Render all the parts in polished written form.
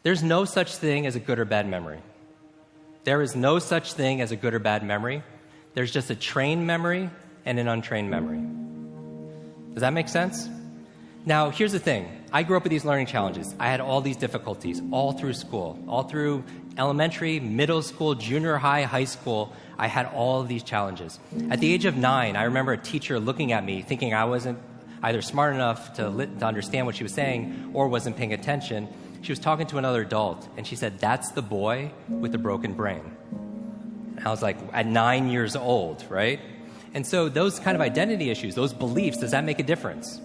There's no such thing as a good or bad memory. There is no such thing as a good or bad memory. There's just a trained memory and an untrained memory. Does that make sense? Now, here's the thing. I grew up with these learning challenges. I had all these difficulties all through school, all through elementary, middle school, junior high, high school. I had all of these challenges. At the age of 9, I remember a teacher looking at me thinking I wasn't either smart enough to understand what she was saying or wasn't paying attention. She was talking to another adult, and she said, "That's the boy with the broken brain." And I was like, at 9 years old, right? And so those kind of identity issues, those beliefs, does that make a difference?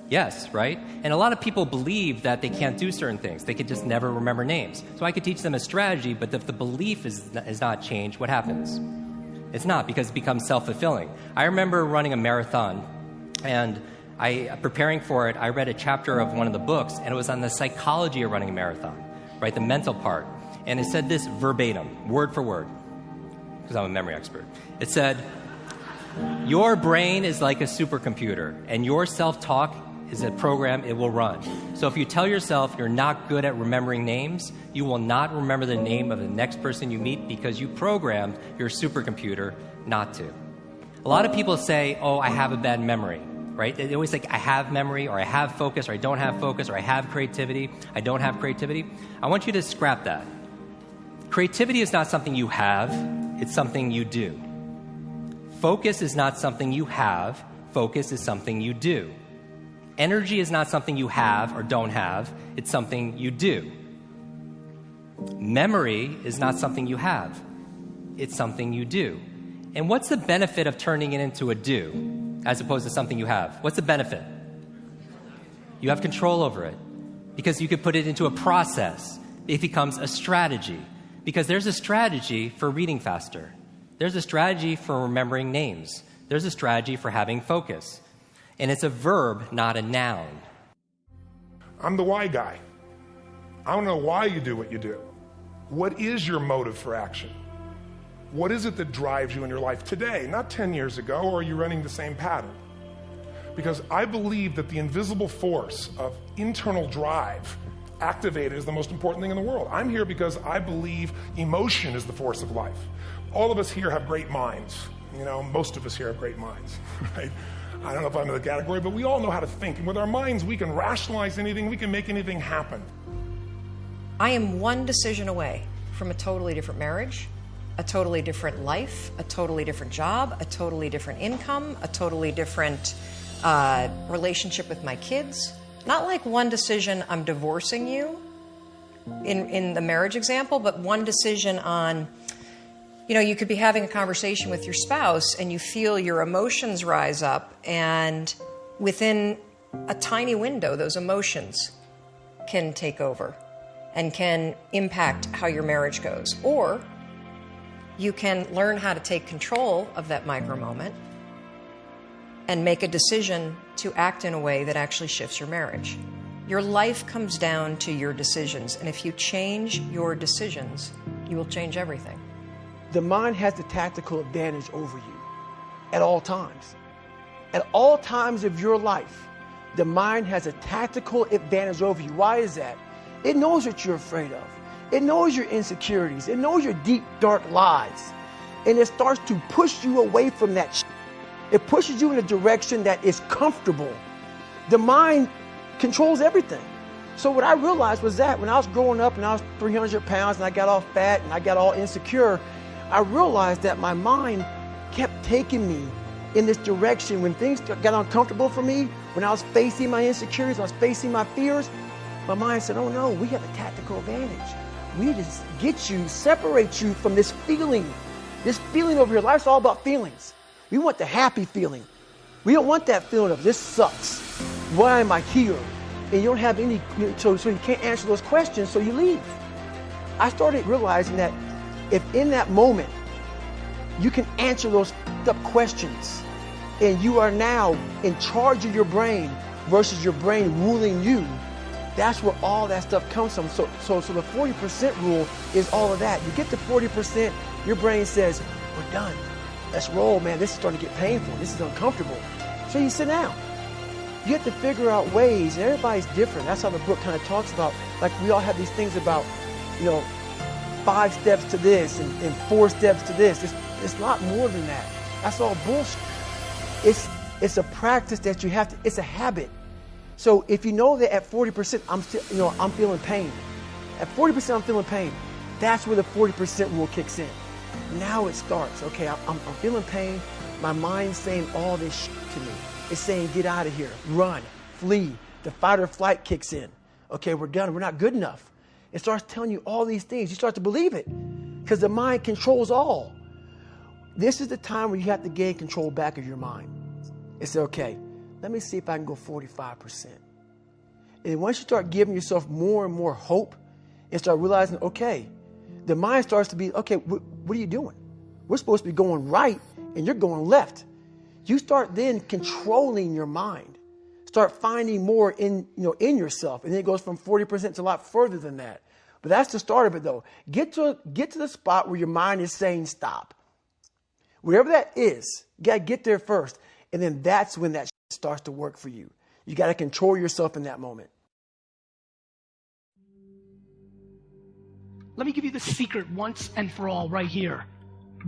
Yes, right? And a lot of people believe that they can't do certain things. They could just never remember names. So I could teach them a strategy, but if the belief is not changed, what happens? It's not, because it becomes self-fulfilling. I remember running a marathon, and preparing for it, I read a chapter of one of the books, and it was on the psychology of running a marathon, right? The mental part. And it said this verbatim, word for word, because I'm a memory expert. It said, "Your brain is like a supercomputer, and your self-talk is a program it will run. So if you tell yourself you're not good at remembering names, you will not remember the name of the next person you meet because you programmed your supercomputer not to." A lot of people say, "Oh, I have a bad memory," right? They always think, "I have memory," or "I have focus," or "I don't have focus," or "I have creativity," "I don't have creativity." I want you to scrap that. Creativity is not something you have, it's something you do. Focus is not something you have, focus is something you do. Energy is not something you have or don't have, it's something you do. Memory is not something you have, it's something you do. And what's the benefit of turning it into a do as opposed to something you have? What's the benefit? You have control over it because you could put it into a process. It becomes a strategy because there's a strategy for reading faster. There's a strategy for remembering names. There's a strategy for having focus. And it's a verb, not a noun. I'm the why guy. I want to know why you do what you do. What is your motive for action? What is it that drives you in your life today, not 10 years ago, or are you running the same pattern? Because I believe that the invisible force of internal drive activated is the most important thing in the world. I'm here because I believe emotion is the force of life. All of us here have great minds. You know, most of us here have great minds, right? I don't know if I'm in the category, but we all know how to think. And with our minds, we can rationalize anything. We can make anything happen. I am one decision away from a totally different marriage, a totally different life, a totally different job, a totally different income, a totally different relationship with my kids. Not like one decision, I'm divorcing you in the marriage example, but one decision on, you know, you could be having a conversation with your spouse and you feel your emotions rise up, and within a tiny window, those emotions can take over and can impact how your marriage goes. Or you can learn how to take control of that micro moment and make a decision to act in a way that actually shifts your marriage. Your life comes down to your decisions, and if you change your decisions, you will change everything. The mind has the tactical advantage over you at all times. At all times of your life, the mind has a tactical advantage over you. Why is that? It knows what you're afraid of. It knows your insecurities. It knows your deep, dark lies. And it starts to push you away from that shit. It pushes you in a direction that is comfortable. The mind controls everything. So what I realized was that when I was growing up and I was 300 pounds and I got all fat and I got all insecure, I realized that my mind kept taking me in this direction. When things got uncomfortable for me, when I was facing my insecurities, I was facing my fears, my mind said, "Oh no, we have a tactical advantage. We need to get you, separate you from this feeling over your life. It's all about feelings. We want the happy feeling. We don't want that feeling of this sucks. Why am I here?" And you don't have any, so you can't answer those questions, so you leave. I started realizing that if in that moment you can answer those up questions and you are now in charge of your brain versus your brain ruling you, that's where all that stuff comes from. So the 40% rule is all of that. You get to 40%, your brain says, "We're done. Let's roll, man. This is starting to get painful. This is uncomfortable." So you sit down. You have to figure out ways, and everybody's different. That's how the book kind of talks about, like we all have these things about, 5 steps to this and 4 steps to this. It's a lot more than that. That's all bullshit. It's a practice that you have to, it's a habit. So if you know that at 40%, I'm feeling pain. At 40% I'm feeling pain. That's where the 40% rule kicks in. Now it starts. Okay, I'm feeling pain. My mind's saying all this shit to me. It's saying, get out of here, run, flee. The fight or flight kicks in. Okay, we're done. We're not good enough. It starts telling you all these things. You start to believe it because the mind controls all. This is the time where you have to gain control back of your mind. It's okay, let me see if I can go 45%. And once you start giving yourself more and more hope and start realizing, okay, the mind starts to be, okay, what are you doing? We're supposed to be going right and you're going left. You start then controlling your mind. Start finding more in yourself. And then it goes from 40% to a lot further than that. But that's the start of it though. Get to the spot where your mind is saying stop. Wherever that is, you got to get there first. And then that's when that starts to work for you. You got to control yourself in that moment. Let me give you the secret once and for all right here.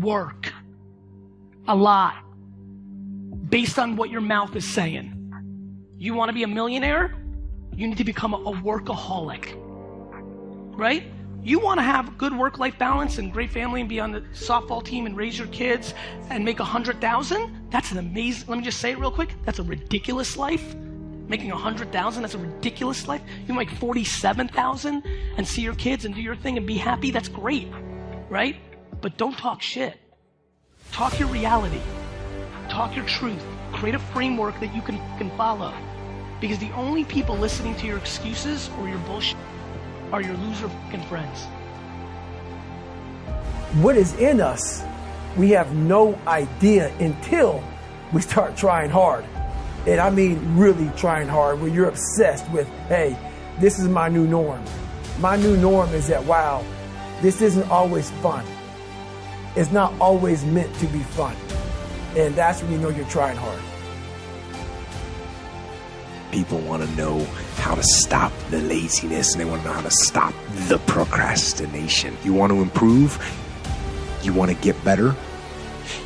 Work. A lot. Based on what your mouth is saying. You want to be a millionaire? You need to become a workaholic. Right? You want to have good work-life balance and great family and be on the softball team and raise your kids and make $100,000? That's an amazing, let me just say it real quick. That's a ridiculous life. Making $100,000, that's a ridiculous life. You make $47,000 and see your kids and do your thing and be happy. That's great, right? But don't talk shit. Talk your reality. Talk your truth. Create a framework that you can follow. Because the only people listening to your excuses or your bullshit are your loser fucking friends. What is in us, we have no idea until we start trying hard. And I mean really trying hard, where you're obsessed with, hey, this is my new norm. My new norm is that, wow, this isn't always fun. It's not always meant to be fun. And that's when you know you're trying hard. People want to know how to stop the laziness and they want to know how to stop the procrastination. You want to improve? You want to get better?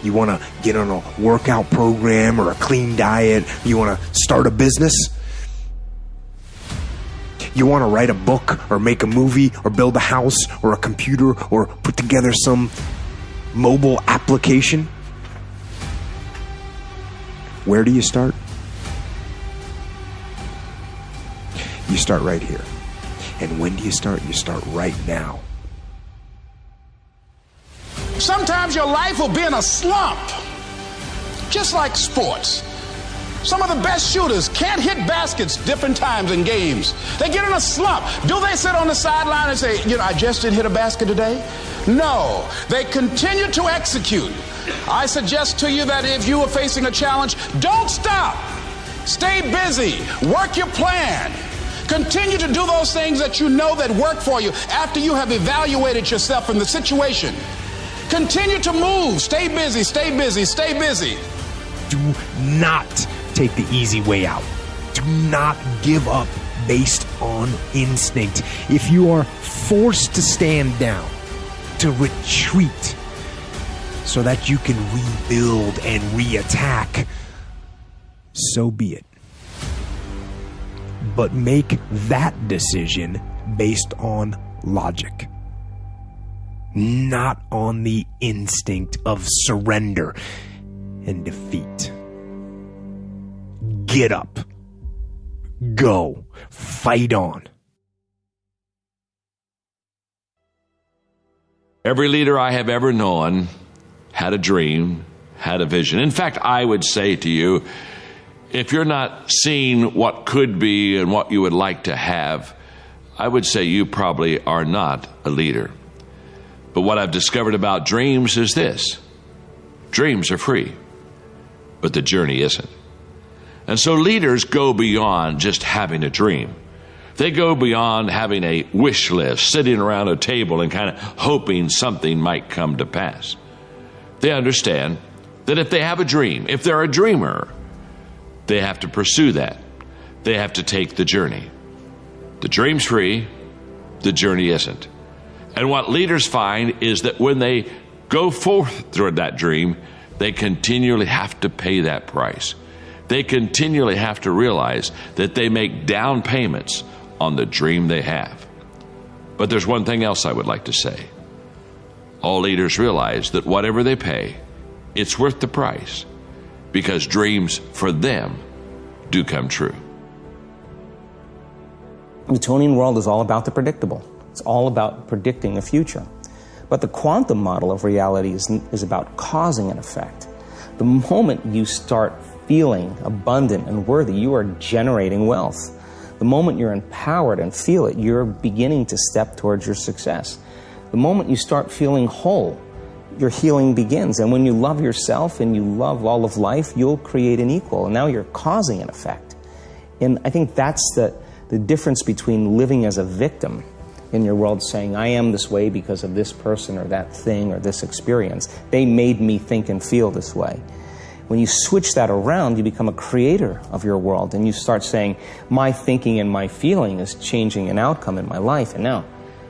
You want to get on a workout program or a clean diet? You want to start a business? You want to write a book or make a movie or build a house or a computer or put together some mobile application? Where do you start? You start right here. And when do you start? You start right now. Sometimes your life will be in a slump, just like sports. Some of the best shooters can't hit baskets different times in games. They get in a slump. Do they sit on the sideline and say, I just didn't hit a basket today? No, they continue to execute. I suggest to you that if you are facing a challenge, don't stop. Stay busy. Work your plan. Continue to do those things that you know that work for you after you have evaluated yourself in the situation. Continue to move. Stay busy, stay busy, stay busy. Do not take the easy way out. Do not give up based on instinct. If you are forced to stand down, to retreat, so that you can rebuild and reattack, so be it. But make that decision based on logic, not on the instinct of surrender and defeat. Get up. Go. Fight on. Every leader I have ever known had a dream, had a vision. In fact, I would say to you, if you're not seeing what could be and what you would like to have, I would say you probably are not a leader. But what I've discovered about dreams is this. Dreams are free, but the journey isn't. And so leaders go beyond just having a dream. They go beyond having a wish list, sitting around a table and kind of hoping something might come to pass. They understand that if they have a dream, if they're a dreamer, they have to pursue that. they have to take the journey. The dream's free, the journey isn't. And what leaders find is that when they go forth toward that dream, they continually have to pay that price. They continually have to realize that they make down payments on the dream they have. But there's one thing else I would like to say. All leaders realize that whatever they pay, it's worth the price, because dreams for them do come true. The Newtonian world is all about the predictable. It's all about predicting the future. But the quantum model of reality is about causing an effect. The moment you start feeling abundant and worthy, you are generating wealth. The moment you're empowered and feel it, you're beginning to step towards your success. The moment you start feeling whole, your healing begins. And when you love yourself and you love all of life, you'll create an equal. And now you're causing an effect. And I think that's the difference between living as a victim in your world, saying, I am this way because of this person or that thing or this experience. They made me think and feel this way. When you switch that around, you become a creator of your world, and you start saying, my thinking and my feeling is changing an outcome in my life. And now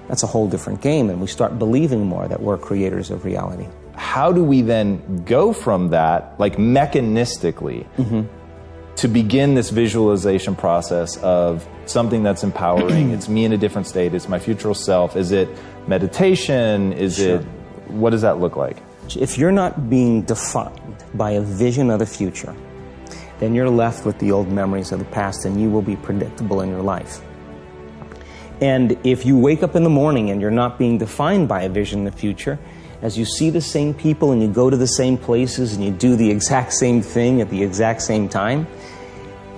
that's a whole different game, and we start believing more that we're creators of reality. How do we then go from that, like mechanistically, to begin this visualization process of something that's empowering? It's me in a different state. It's my future self. Is it meditation? Is it, what does that look like? If you're not being defined by a vision of the future, then you're left with the old memories of the past, and you will be predictable in your life. And if you wake up in the morning and you're not being defined by a vision of the future, as you see the same people and you go to the same places and you do the exact same thing at the exact same time,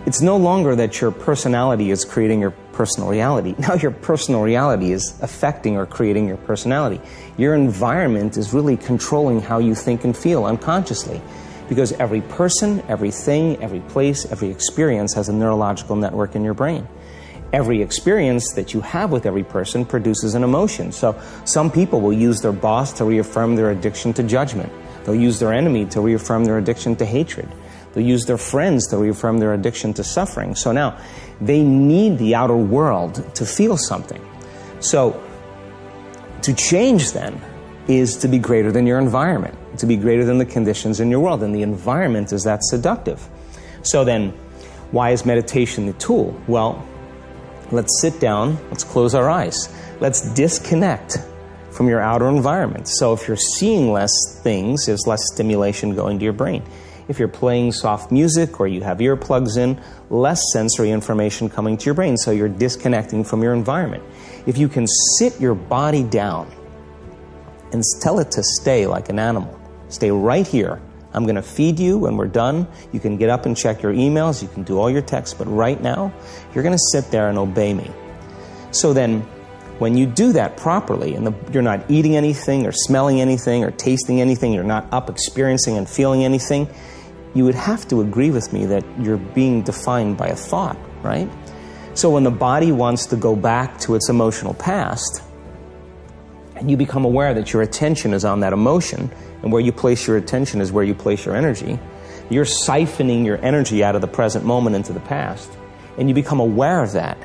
it's no longer that your personality is creating your personal reality. Now your personal reality is affecting or creating your personality. Your environment is really controlling how you think and feel unconsciously, because every person, everything, every place, every experience has a neurological network in your brain. Every experience that you have with every person produces an emotion. So some people will use their boss to reaffirm their addiction to judgment. They'll use their enemy to reaffirm their addiction to hatred. They'll use their friends to reaffirm their addiction to suffering. So now they need the outer world to feel something. So to change then is to be greater than your environment, to be greater than the conditions in your world. And the environment is that seductive. So then why is meditation the tool? Well, let's sit down, let's close our eyes. Let's disconnect from your outer environment. So if you're seeing less things, there's less stimulation going to your brain. If you're playing soft music or you have earplugs in, less sensory information coming to your brain, so you're disconnecting from your environment. If you can sit your body down and tell it to stay like an animal, stay right here. I'm going to feed you when we're done. You can get up and check your emails. You can do all your texts. But right now, you're going to sit there and obey me. So then, when you do that properly, and you're not eating anything or smelling anything or tasting anything, you're not up experiencing and feeling anything, you would have to agree with me that you're being defined by a thought, right? So when the body wants to go back to its emotional past, and you become aware that your attention is on that emotion, and where you place your attention is where you place your energy, you're siphoning your energy out of the present moment into the past, and you become aware of that.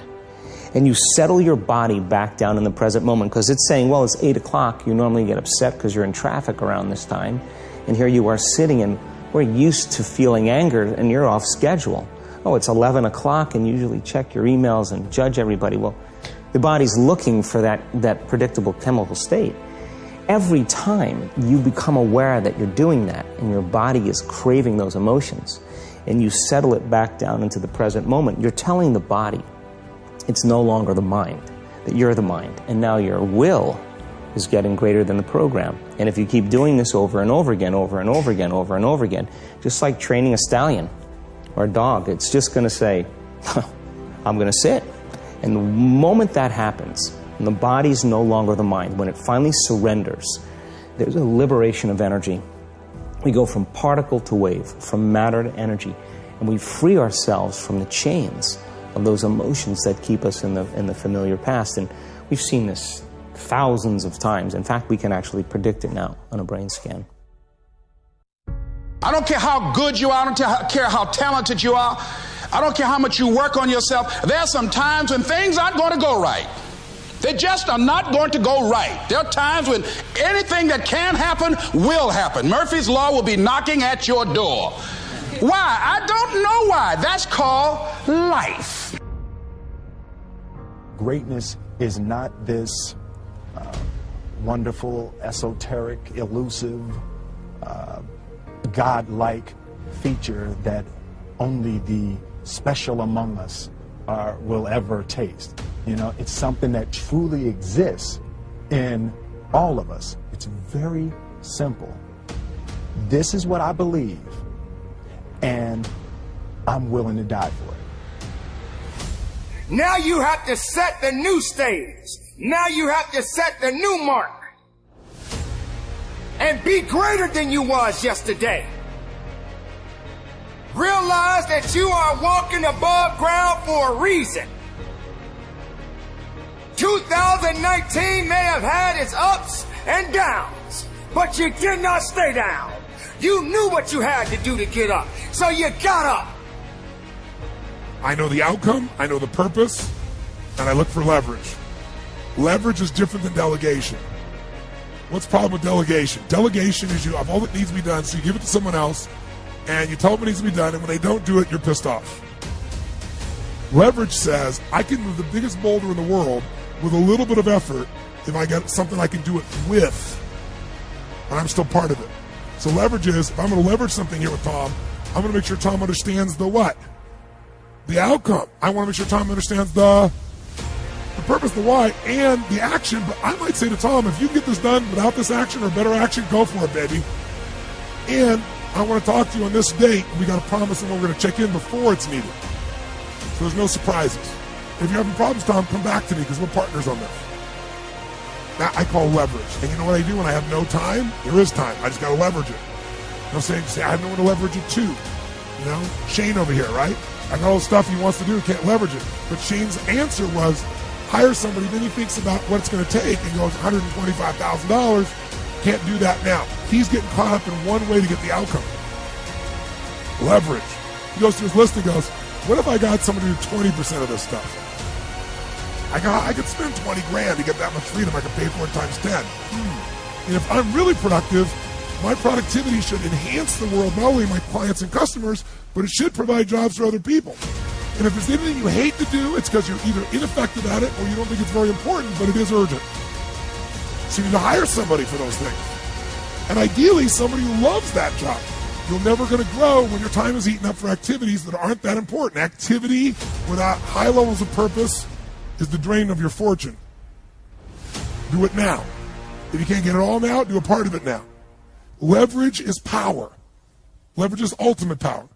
And you settle your body back down in the present moment, because it's saying, well, it's 8 o'clock. You normally get upset because you're in traffic around this time. And here you are sitting, and we're used to feeling anger, and you're off schedule. Oh, it's 11 o'clock, and you usually check your emails and judge everybody. Well, the body's looking for that predictable chemical state. Every time you become aware that you're doing that, and your body is craving those emotions, and you settle it back down into the present moment, you're telling the body, it's no longer the mind, that you're the mind. And now your will is getting greater than the program. And if you keep doing this over and over again, over and over again, over and over again, just like training a stallion or a dog, it's just going to say, I'm going to sit. And the moment that happens, and the body's no longer the mind, when it finally surrenders, there's a liberation of energy. We go from particle to wave, from matter to energy, and we free ourselves from the chains of those emotions that keep us in the familiar past. And we've seen this thousands of times. In fact, we can actually predict it now on a brain scan. I don't care how good you are. I don't care how talented you are. I don't care how much you work on yourself. There are some times when things aren't going to go right. They just are not going to go right. There are times when anything that can happen will happen. Murphy's Law will be knocking at your door. Why? I don't know why. That's called life. Greatness is not this wonderful, esoteric, elusive, God-like feature that only the special among us will ever taste. You know, it's something that truly exists in all of us. It's very simple. This is what I believe, and I'm willing to die for it. Now you have to set the new stage. Now you have to set the new mark. And be greater than you was yesterday. Realize that you are walking above ground for a reason. 2019 may have had its ups and downs, but you did not stay down. You knew what you had to do to get up, so you got up. I know the outcome, I know the purpose, and I look for leverage. Leverage is different than delegation. What's the problem with delegation? Delegation is you have all that needs to be done, so you give it to someone else, and you tell them what needs to be done, and when they don't do it, you're pissed off. Leverage says, I can move the biggest boulder in the world with a little bit of effort if I get something I can do it with, and I'm still part of it. So leverage is, if I'm going to leverage something here with Tom, I'm going to make sure Tom understands the what? The outcome. I want to make sure Tom understands the purpose, the why, and the action. But I might say to Tom, if you can get this done without this action or better action, go for it, baby. And I want to talk to you on this date. We got a promise and we're going to check in before it's needed. So there's no surprises. If you're having problems, Tom, come back to me because we're partners on this. That I call leverage. And you know what I do when I have no time? There is time. I just got to leverage it. You know what I'm saying? Say, I have no one to leverage it to. You know? Shane over here, right? I got all the stuff he wants to do, can't leverage it. But Shane's answer was, hire somebody, then he thinks about what it's going to take and goes, $125,000, can't do that now. He's getting caught up in one way to get the outcome. Leverage. He goes to his list and goes, what if I got somebody to do 20% of this stuff? I could spend 20 grand to get that much freedom. I could pay for it times 10. And if I'm really productive, my productivity should enhance the world, not only my clients and customers, but it should provide jobs for other people. And if there's anything you hate to do, it's because you're either ineffective at it or you don't think it's very important, but it is urgent. So you need to hire somebody for those things. And ideally, somebody who loves that job. You're never going to grow when your time is eaten up for activities that aren't that important. Activity without high levels of purpose is the drain of your fortune. Do it now. If you can't get it all now, do a part of it now. Leverage is power. Leverage is ultimate power.